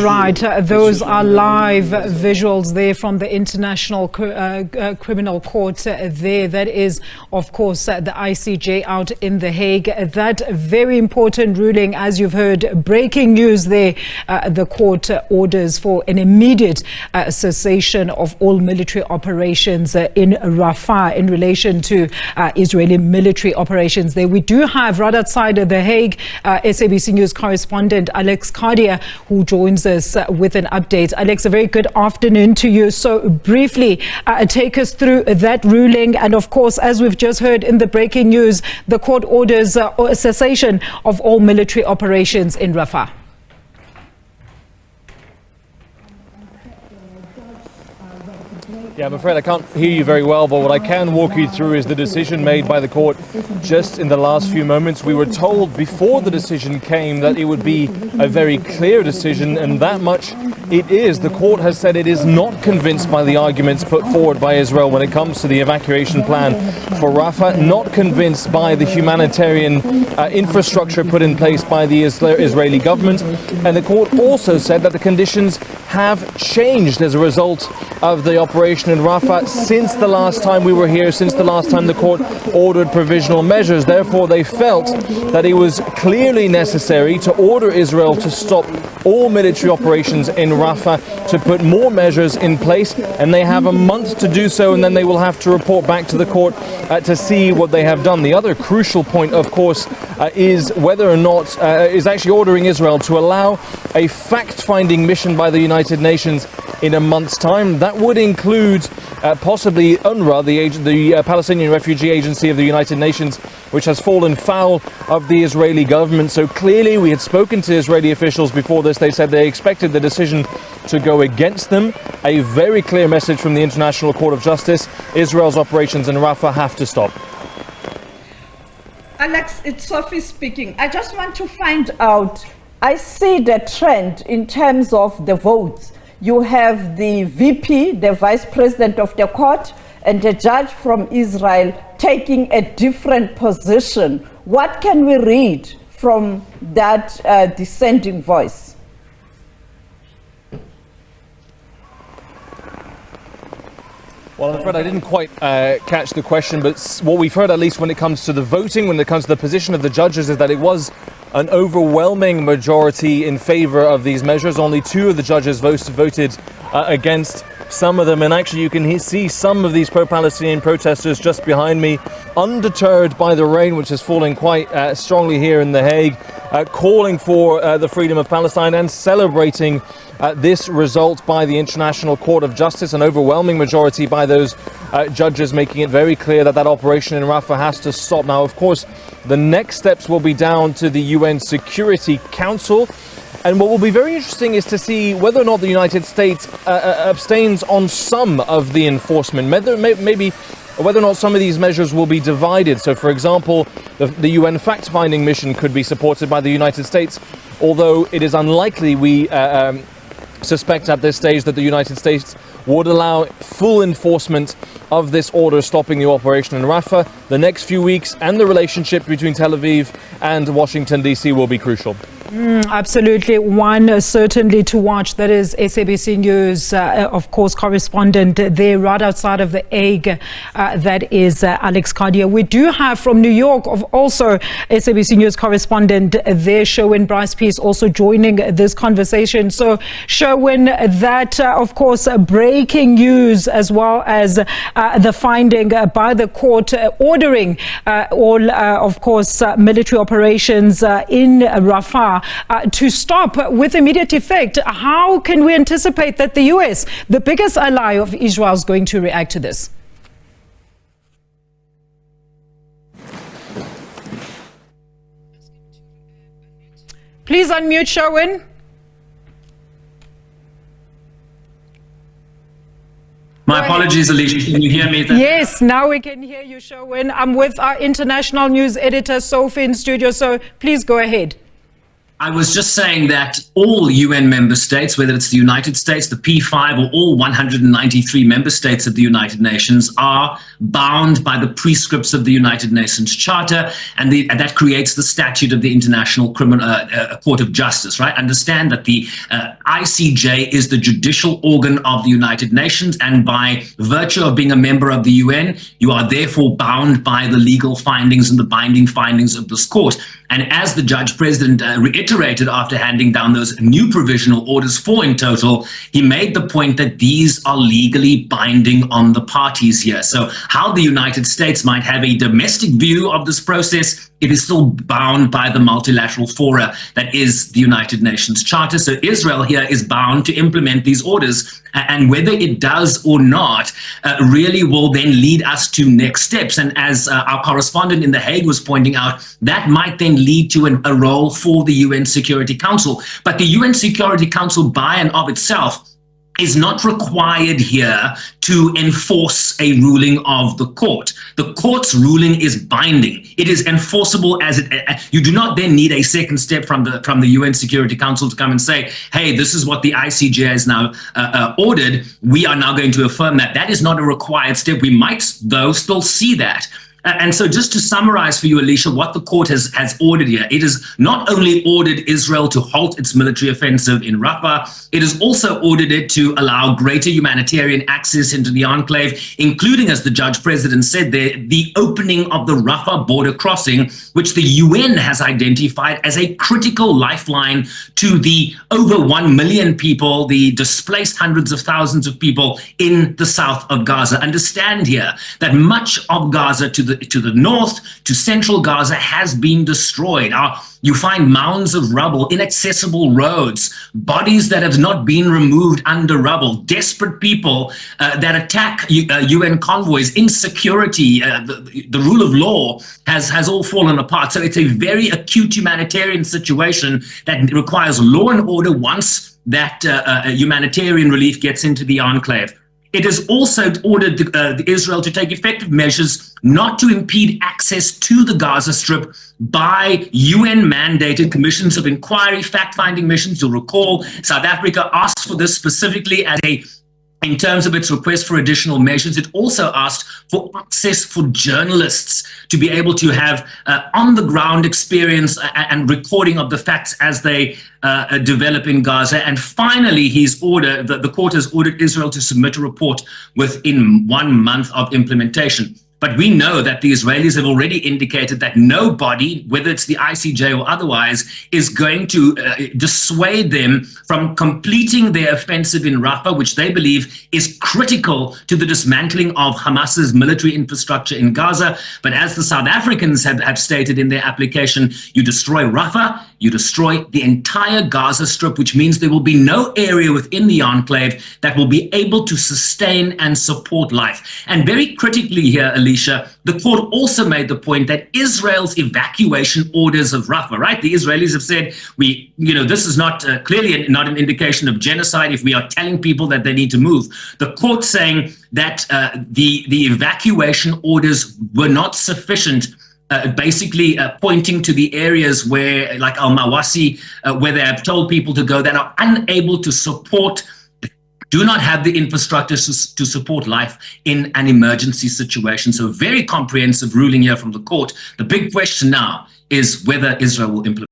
Right, those are live visuals there from the International Criminal Court there. That is, of course, the ICJ out in The Hague. That very important ruling, as you've heard, breaking news there. The court orders for an immediate cessation of all military operations in Rafah in relation to Israeli military operations there. We do have right outside of The Hague, SABC News correspondent Alex Cadier, who joins us with an update. Alex, a very good afternoon to you. So briefly, take us through that ruling. And of course, as we've just heard in the breaking news, the court orders a cessation of all military operations in Rafah. Yeah, I'm afraid I can't hear you very well, but what I can walk you through is the decision made by the court just in the last few moments. We were told before the decision came that it would be a very clear decision, and that much it is. The court has said it is not convinced by the arguments put forward by Israel when it comes to the evacuation plan for Rafah, not convinced by the humanitarian infrastructure put in place by the Israeli government, and the court also said that the conditions have changed as a result of the operation in Rafah since the last time we were here, since the last time the court ordered provisional measures. Therefore, they felt that it was clearly necessary to order Israel to stop all military operations in Rafah, to put more measures in place, and they have a month to do so, and then they will have to report back to the court to see what they have done. The other crucial point, of course, is whether or not is actually ordering Israel to allow a fact-finding mission by the United Nations in a month's time. That would include possibly UNRWA, the Palestinian Refugee Agency of the United Nations, which has fallen foul of the Israeli government. So clearly, we had spoken to Israeli officials before this. They said they expected the decision to go against them. A very clear message from the International Court of Justice: Israel's operations in Rafah have to stop. Alex, it's Sophie speaking. I just want to find out, I see the trend in terms of the votes. You have the VP, the Vice President of the court, and the judge from Israel taking a different position. What can we read from that dissenting voice? Well, I'm afraid I didn't quite catch the question, but what we've heard, at least when it comes to the voting, when it comes to the position of the judges, is that it was an overwhelming majority in favor of these measures. Only two of the judges voted against some of them, and actually you can see some of these pro-Palestinian protesters just behind me, undeterred by the rain, which is falling quite strongly here in The Hague, calling for the freedom of Palestine and celebrating this result by the International Court of Justice, an overwhelming majority by those judges, making it very clear that that operation in Rafah has to stop. Now, of course, the next steps will be down to the UN Security Council. And what will be very interesting is to see whether or not the United States abstains on some of the enforcement, maybe whether or not some of these measures will be divided. So, for example, the UN fact-finding mission could be supported by the United States, although it is unlikely, we suspect at this stage, that the United States would allow full enforcement of this order stopping the operation in Rafah. The next few weeks and the relationship between Tel Aviv and Washington, D.C. will be crucial. Absolutely. One certainly to watch. That is SABC News, of course, correspondent there right outside of The Hague. That is Alex Cadier. We do have from New York of also SABC News correspondent there, Sherwin Bryce-Peace, also joining this conversation. So Sherwin, that of course breaking news, as well as the finding by the court ordering all of course military operations in Rafah to stop with immediate effect. How can we anticipate that the US, the biggest ally of Israel, is going to react to this? Please unmute, Sherwin. My apologies, Alicia. Can you hear me? Yes, now we can hear you, Sherwin. I'm with our international news editor, Sophie, in studio, so please go ahead. I was just saying that all UN member states, whether it's the United States, the P5, or all 193 member states of the United Nations, are bound by the prescripts of the United Nations Charter, and that creates the statute of the International Court of Justice, right? Understand that the ICJ is the judicial organ of the United Nations, and by virtue of being a member of the UN, you are therefore bound by the legal findings and the binding findings of this court. And as the Judge President reiterated after handing down those new provisional orders, 4 in total, he made the point that these are legally binding on the parties here. So how the United States might have a domestic view of this process, it is still bound by the multilateral fora that is the United Nations Charter. So Israel here is bound to implement these orders, and whether it does or not really will then lead us to next steps. And as our correspondent in The Hague was pointing out, that might then lead to a role for the UN Security Council. But the UN Security Council by and of itself is not required here to enforce a ruling of the court. The court's ruling is binding. It is enforceable as it. You do not then need a second step from the UN Security Council to come and say, hey, this is what the ICJ has now ordered. We are now going to affirm that. That is not a required step. We might, though, still see that. And so just to summarize for you, Alicia, what the court has ordered here, it has not only ordered Israel to halt its military offensive in Rafah, it has also ordered it to allow greater humanitarian access into the enclave, including, as the Judge President said there, the opening of the Rafah border crossing, which the UN has identified as a critical lifeline to the over 1 million people, the displaced hundreds of thousands of people in the south of Gaza. Understand here that much of Gaza to the north, to central Gaza, has been destroyed. You find mounds of rubble, inaccessible roads, bodies that have not been removed under rubble, desperate people that attack UN convoys, insecurity, the rule of law has all fallen apart. So it's a very acute humanitarian situation that requires law and order once that humanitarian relief gets into the enclave. It has also ordered Israel to take effective measures not to impede access to the Gaza Strip by UN-mandated commissions of inquiry, fact-finding missions. You'll recall South Africa asked for this specifically in terms of its request for additional measures. It also asked for access for journalists to be able to have on-the-ground experience and recording of the facts as they develop in Gaza. And finally, the court has ordered Israel to submit a report within 1 month of implementation. But we know that the Israelis have already indicated that no body, whether it's the ICJ or otherwise, is going to dissuade them from completing their offensive in Rafah, which they believe is critical to the dismantling of Hamas's military infrastructure in Gaza. But as the South Africans have stated in their application, you destroy Rafah, you destroy the entire Gaza Strip, which means there will be no area within the enclave that will be able to sustain and support life. And very critically here, Alicia, the court also made the point that Israel's evacuation orders of Rafah, right? The Israelis have said, this is not clearly not an indication of genocide if we are telling people that they need to move. The court saying that the evacuation orders were not sufficient, basically pointing to the areas where, like Al-Mawasi, where they have told people to go that are unable to support, do not have the infrastructure to support life in an emergency situation. So very comprehensive ruling here from the court. The big question now is whether Israel will implement